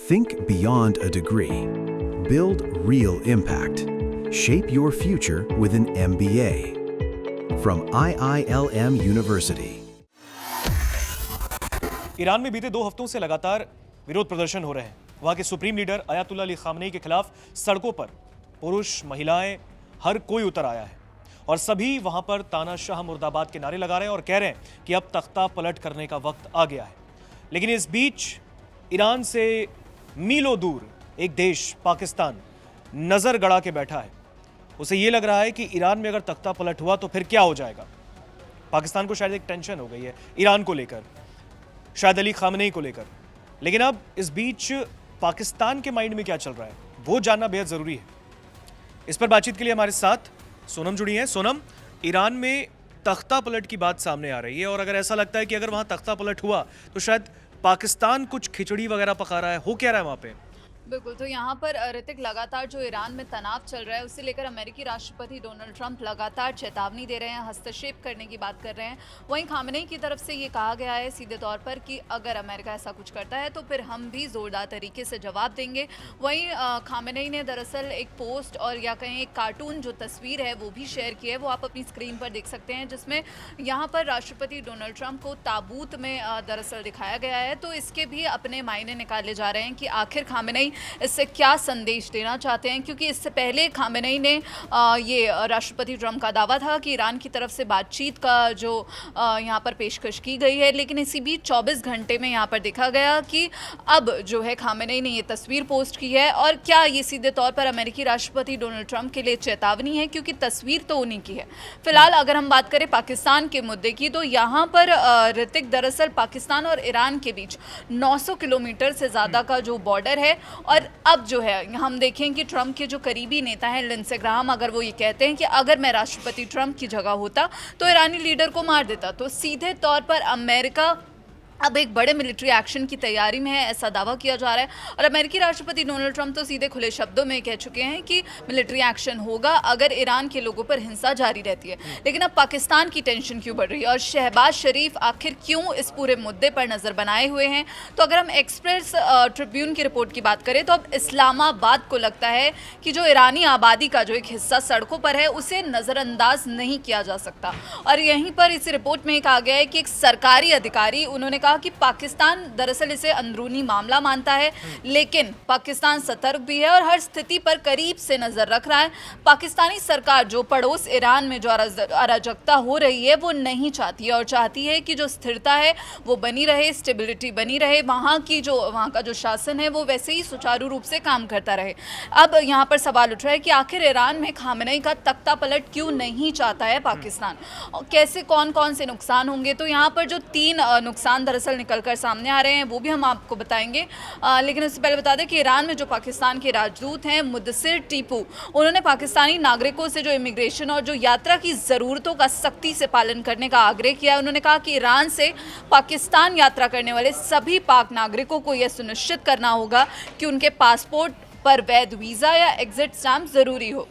Think beyond a degree. Build real impact. Shape your future with an MBA. From IILM University. Iran में बीते 2 हफ्तों से लगातार विरोध प्रदर्शन हो रहे हैं। वहां के supreme leader Ayatollah Ali Khamenei के खिलाफ सड़कों पर पुरुष, महिलाएं, हर कोई उतर आया है और सभी वहां पर तानाशाह मुर्दाबाद के नारे लगा रहे हैं और कह रहे हैं कि अब तख्ता पलट करने का वक्त आ गया है। लेकिन इस बीच ईरान से मीलों दूर एक देश पाकिस्तान नजर गड़ा के बैठा है। उसे यह लग रहा है कि ईरान में अगर तख्ता पलट हुआ तो फिर क्या हो जाएगा। पाकिस्तान को शायद एक टेंशन हो गई है ईरान को लेकर, शायद अली खामनेई को लेकर। लेकिन अब इस बीच पाकिस्तान के माइंड में क्या चल रहा है वो जानना बेहद जरूरी है। इस पर बातचीत के लिए हमारे साथ सोनम जुड़ी हैं। सोनम, ईरान में तख्ता पलट की बात सामने आ रही है और अगर ऐसा लगता है कि अगर वहां तख्ता पलट हुआ तो शायद पाकिस्तान कुछ खिचड़ी वगैरह पका रहा है, हो क्या रहा है वहां पे? बिल्कुल, तो यहाँ पर ऋतिक लगातार जो ईरान में तनाव चल रहा है उसे लेकर अमेरिकी राष्ट्रपति डोनाल्ड ट्रंप लगातार चेतावनी दे रहे हैं, हस्तक्षेप करने की बात कर रहे हैं। वहीं खामनेई की तरफ से ये कहा गया है सीधे तौर पर कि अगर अमेरिका ऐसा कुछ करता है तो फिर हम भी ज़ोरदार तरीके से जवाब देंगे। वहीं खामनेई ने दरअसल एक पोस्ट और या कहीं एक कार्टून जो तस्वीर है वो भी शेयर की है, वो आप अपनी स्क्रीन पर देख सकते हैं, जिसमें यहाँ पर राष्ट्रपति डोनाल्ड ट्रंप को ताबूत में दरअसल दिखाया गया है। तो इसके भी अपने मायने निकाले जा रहे हैं कि आखिर खामनेई इससे क्या संदेश देना चाहते हैं, क्योंकि इससे पहले खामनेई ने ये राष्ट्रपति ट्रंप का दावा था कि ईरान की तरफ से बातचीत का जो यहाँ पर पेशकश की गई है, लेकिन इसी बीच 24 घंटे में यहाँ पर देखा गया कि अब जो है खामनेई ने ये तस्वीर पोस्ट की है। और क्या ये सीधे तौर पर अमेरिकी राष्ट्रपति डोनाल्ड ट्रंप के लिए चेतावनी है, क्योंकि तस्वीर तो उन्हीं की है। फिलहाल अगर हम बात करें पाकिस्तान के मुद्दे की, तो यहाँ पर ऋतिक दरअसल पाकिस्तान और ईरान के बीच 900 किलोमीटर से ज़्यादा का जो बॉर्डर है। और अब जो है हम देखें कि ट्रंप के जो करीबी नेता हैं लिंडसे ग्राहम, अगर वो ये कहते हैं कि अगर मैं राष्ट्रपति ट्रंप की जगह होता तो ईरानी लीडर को मार देता, तो सीधे तौर पर अमेरिका अब एक बड़े मिलिट्री एक्शन की तैयारी में है, ऐसा दावा किया जा रहा है। और अमेरिकी राष्ट्रपति डोनाल्ड ट्रंप तो सीधे खुले शब्दों में कह चुके हैं कि मिलिट्री एक्शन होगा अगर ईरान के लोगों पर हिंसा जारी रहती है। लेकिन अब पाकिस्तान की टेंशन क्यों बढ़ रही है और शहबाज शरीफ आखिर क्यों इस पूरे मुद्दे पर नज़र बनाए हुए हैं? तो अगर हम एक्सप्रेस ट्रिब्यून की रिपोर्ट की बात करें तो अब इस्लामाबाद को लगता है कि जो ईरानी आबादी का जो एक हिस्सा सड़कों पर है उसे नज़रअंदाज नहीं किया जा सकता। और यहीं पर इस रिपोर्ट में कहा गया है कि एक सरकारी अधिकारी, उन्होंने कहा कि पाकिस्तान दरअसल इसे अंदरूनी मामला मानता है, लेकिन पाकिस्तान सतर्क भी है और हर स्थिति पर करीब से नजर रख रहा है। पाकिस्तानी सरकार जो पड़ोस ईरान में जो अराजकता हो रही है वो नहीं चाहती है और चाहती है कि जो स्थिरता है वो बनी रहे, स्टेबिलिटी बनी रहे, वहाँ का जो शासन है वो वैसे ही सुचारू रूप से काम करता रहे। अब यहाँ पर सवाल उठ रहा है कि आखिर ईरान में खामनेई का तख्ता पलट क्यों नहीं चाहता है पाकिस्तान, और कैसे कौन कौन से नुकसान होंगे। तो यहाँ पर जो 3 नुकसान दरअसल निकलकर सामने आ रहे हैं वो भी हम आपको बताएंगे। लेकिन उससे पहले बता दें कि ईरान में जो पाकिस्तान के राजदूत हैं मुदस्सिर टीपू, उन्होंने पाकिस्तानी नागरिकों से जो इमिग्रेशन और जो यात्रा की ज़रूरतों का सख्ती से पालन करने का आग्रह किया। उन्होंने कहा कि ईरान से पाकिस्तान यात्रा करने वाले सभी पाक नागरिकों को यह सुनिश्चित करना होगा कि उनके पासपोर्ट पर वैध वीज़ा या एग्जिट स्टैम्प ज़रूरी हो।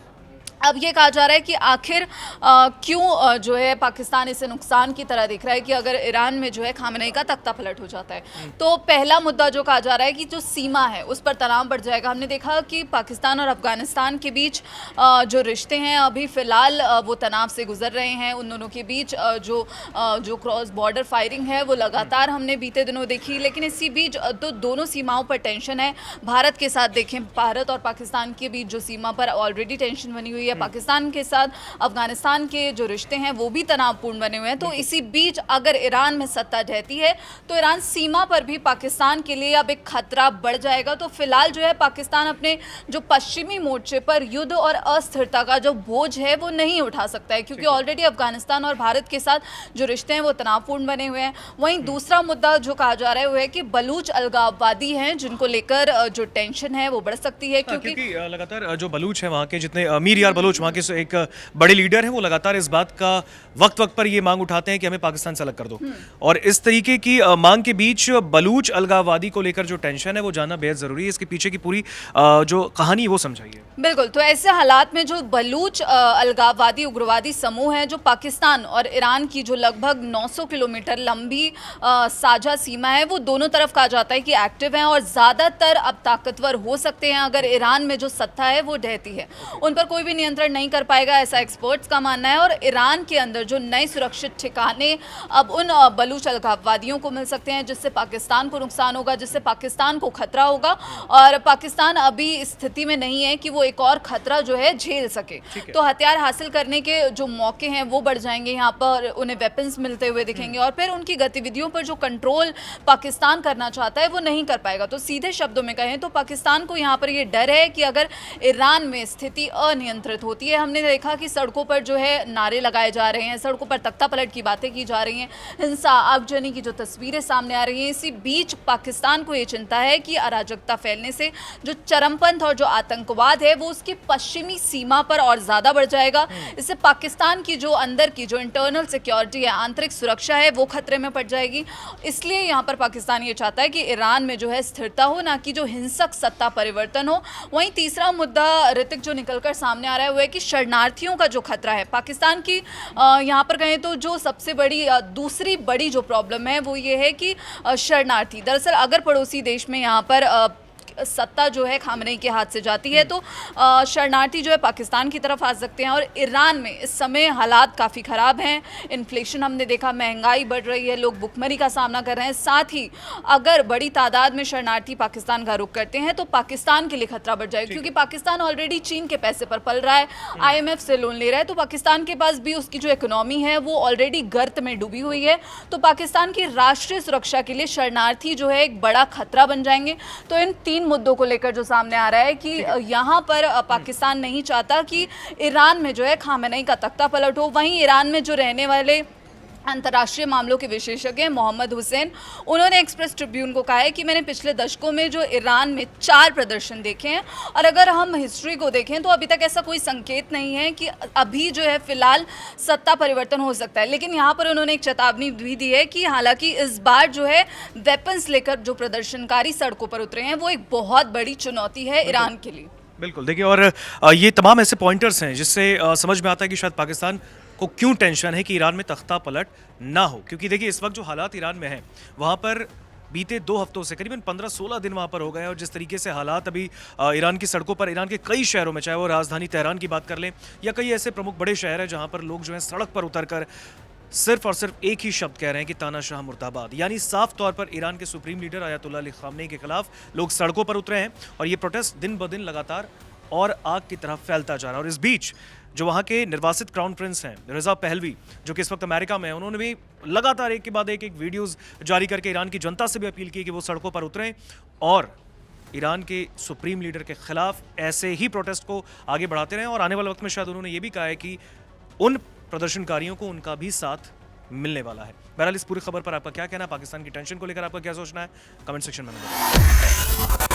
अब ये कहा जा रहा है कि आखिर क्यों जो है पाकिस्तान इसे नुकसान की तरह देख रहा है कि अगर ईरान में जो है खामनेई का तख्ता पलट हो जाता है। तो पहला मुद्दा जो कहा जा रहा है कि जो सीमा है उस पर तनाव बढ़ जाएगा। हमने देखा कि पाकिस्तान और अफगानिस्तान के बीच जो रिश्ते हैं अभी फ़िलहाल वो तनाव से गुजर रहे हैं। उन दोनों के बीच जो क्रॉस बॉर्डर फायरिंग है वो लगातार हमने बीते दिनों देखी। लेकिन इसी बीच तो दोनों सीमाओं पर टेंशन है। भारत के साथ देखें, भारत और पाकिस्तान के बीच जो सीमा पर ऑलरेडी टेंशन बनी हुई है, पाकिस्तान के साथ अफगानिस्तान के जो रिश्ते हैं वो भी तनावपूर्ण बने हुए हैं। तो इसी बीच अगर ईरान में सत्ता रहती है तो ईरान सीमा पर भी पाकिस्तान के लिए अब एक खतरा बढ़ जाएगा। तो फिलहाल जो है पाकिस्तान अपने जो पश्चिमी मोर्चे पर युद्ध और अस्थिरता का जो बोझ है वो नहीं उठा सकता है, क्योंकि ऑलरेडी अफगानिस्तान और भारत के साथ जो रिश्ते हैं वो तनावपूर्ण बने हुए हैं। वहीं दूसरा मुद्दा जो कहा जा रहा है वो है कि बलूच अलगाववादी हैं जिनको लेकर जो टेंशन है वो बढ़ सकती है, क्योंकि लगातार जो बलूच है वहाँ के जितने मीर यार बलोच वहाँ के एक बड़े लीडर हैं, वो लगातार इस बात का वक्त वक्त पर ये मांग उठाते हैं कि हमें पाकिस्तान से अलग कर दो। और इस तरीके की मांग के बीच बलूच अलगाववादी को लेकर जो टेंशन है वो जानना बेहद ज़रूरी है। इसके पीछे की पूरी जो कहानी वो समझाइए। बिल्कुल, तो ऐसे हालात में जो बलूच अलगाववादी उग्रवादी समूह है, जो पाकिस्तान और ईरान की जो लगभग 900 किलोमीटर लंबी साझा सीमा है, वो दोनों तरफ कहा जाता है कि एक्टिव हैं और ज़्यादातर अब ताकतवर हो सकते हैं अगर ईरान में जो सत्ता है वो ढहती है। उन पर कोई भी नियंत्रण नहीं कर पाएगा, ऐसा एक्सपर्ट्स का मानना है। और ईरान के अंदर जो नए सुरक्षित ठिकाने अब उन बलूच अलगाववादियों को मिल सकते हैं, जिससे पाकिस्तान को नुकसान होगा, जिससे पाकिस्तान को खतरा होगा। और पाकिस्तान अभी स्थिति में नहीं है कि वो एक और खतरा जो है झेल सके, तो हथियार हासिल करने के जो मौके हैं वो बढ़ जाएंगे, यहाँ पर उन्हें वेपन्स मिलते हुए दिखेंगे और फिर उनकी गतिविधियों पर जो कंट्रोल पाकिस्तान करना चाहता है वो नहीं कर पाएगा। तो सीधे शब्दों में कहें तो पाकिस्तान को यहाँ पर ये डर है कि अगर ईरान में स्थिति अनियंत्रित होती है, हमने देखा कि सड़कों पर जो है नारे लगाए जा रहे हैं, सड़कों पर तख्ता पलट की बातें की जा रही हैं, हिंसा आगजनी की जो तस्वीरें सामने आ रही हैं। इसी बीच पाकिस्तान को ये चिंता है कि अराजकता फैलने से जो चरमपंथ और जो आतंकवाद है वो उसकी पश्चिमी सीमा पर और ज़्यादा बढ़ जाएगा। इससे पाकिस्तान की जो अंदर की जो इंटरनल सिक्योरिटी है, आंतरिक सुरक्षा है, वो खतरे में पड़ जाएगी। इसलिए यहाँ पर पाकिस्तान ये चाहता है कि ईरान में जो है स्थिरता हो, ना कि जो हिंसक सत्ता परिवर्तन हो। वहीं तीसरा मुद्दा ऋतिक जो निकलकर सामने आ रहा है वो है कि शरणार्थियों का जो खतरा है पाकिस्तान की, यहाँ पर कहें तो जो सबसे बड़ी दूसरी बड़ी जो प्रॉब्लम है वो ये है कि शरणार्थी, दरअसल अगर पड़ोसी देश में यहाँ पर सत्ता जो है खामनेई के हाथ से जाती है तो शरणार्थी जो है पाकिस्तान की तरफ आ सकते हैं। और ईरान में इस समय हालात काफ़ी ख़राब हैं, इन्फ्लेशन हमने देखा, महंगाई बढ़ रही है, लोग भुखमरी का सामना कर रहे हैं। साथ ही अगर बड़ी तादाद में शरणार्थी पाकिस्तान का रुख करते हैं तो पाकिस्तान के लिए खतरा बढ़ जाएगा, क्योंकि पाकिस्तान ऑलरेडी चीन के पैसे पर पल रहा है, IMF से लोन ले रहा है, तो पाकिस्तान के पास भी उसकी जो इकोनॉमी है वो ऑलरेडी गर्त में डूबी हुई है। तो पाकिस्तान की राष्ट्रीय सुरक्षा के लिए शरणार्थी जो है एक बड़ा खतरा बन जाएंगे। तो इन तीन मुद्दों को लेकर जो सामने आ रहा है कि यहाँ पर पाकिस्तान नहीं चाहता कि ईरान में जो है खामेनेई का तख्ता पलट हो। वहीं ईरान में जो रहने वाले अंतर्राष्ट्रीय मामलों के विशेषज्ञ मोहम्मद हुसैन, उन्होंने एक्सप्रेस ट्रिब्यून को कहा है कि मैंने पिछले दशकों में जो ईरान में 4 प्रदर्शन देखे हैं और अगर हम हिस्ट्री को देखें तो अभी तक ऐसा कोई संकेत नहीं है कि अभी जो है फिलहाल सत्ता परिवर्तन हो सकता है। लेकिन यहाँ पर उन्होंने एक चेतावनी भी दी है कि हालांकि इस बार जो है वेपन्स लेकर जो प्रदर्शनकारी सड़कों पर उतरे हैं वो एक बहुत बड़ी चुनौती है ईरान के लिए। बिल्कुल, देखिए, और ये तमाम ऐसे पॉइंटर्स हैं जिससे समझ में आता है कि शायद पाकिस्तान को क्यों टेंशन है कि ईरान में तख्ता पलट ना हो। क्योंकि देखिए इस वक्त जो हालात ईरान में हैं वहाँ पर बीते 2 हफ्तों से करीबन 15-16 दिन वहाँ पर हो गए और जिस तरीके से हालात अभी ईरान की सड़कों पर, ईरान के कई शहरों में, चाहे वो राजधानी तेहरान की बात कर लें या कई ऐसे प्रमुख बड़े शहर हैं जहाँ पर लोग जो हैं सड़क पर उतर कर सिर्फ और सिर्फ एक ही शब्द कह रहे हैं कि तानाशाह मुर्दाबाद। यानी साफ तौर पर ईरान के supreme leader Ayatollah Ali Khamenei के खिलाफ लोग सड़कों पर उतरे हैं और ये प्रोटेस्ट दिन ब दिन लगातार और आग की तरफ फैलता जा रहा है। और इस बीच जो वहाँ के निर्वासित क्राउन प्रिंस हैं रिजा पहलवी, जो कि इस वक्त अमेरिका में हैं, उन्होंने भी लगातार एक के बाद एक वीडियोस जारी करके ईरान की जनता से भी अपील की कि वो सड़कों पर उतरें और ईरान के सुप्रीम लीडर के खिलाफ ऐसे ही प्रोटेस्ट को आगे बढ़ाते रहें। और आने वाले वक्त में शायद उन्होंने ये भी कहा है कि उन प्रदर्शनकारियों को उनका भी साथ मिलने वाला है। बहरहाल इस पूरी खबर पर आपका क्या कहना है, पाकिस्तान की टेंशन को लेकर आपका क्या सोचना है, कमेंट सेक्शन में बताएं।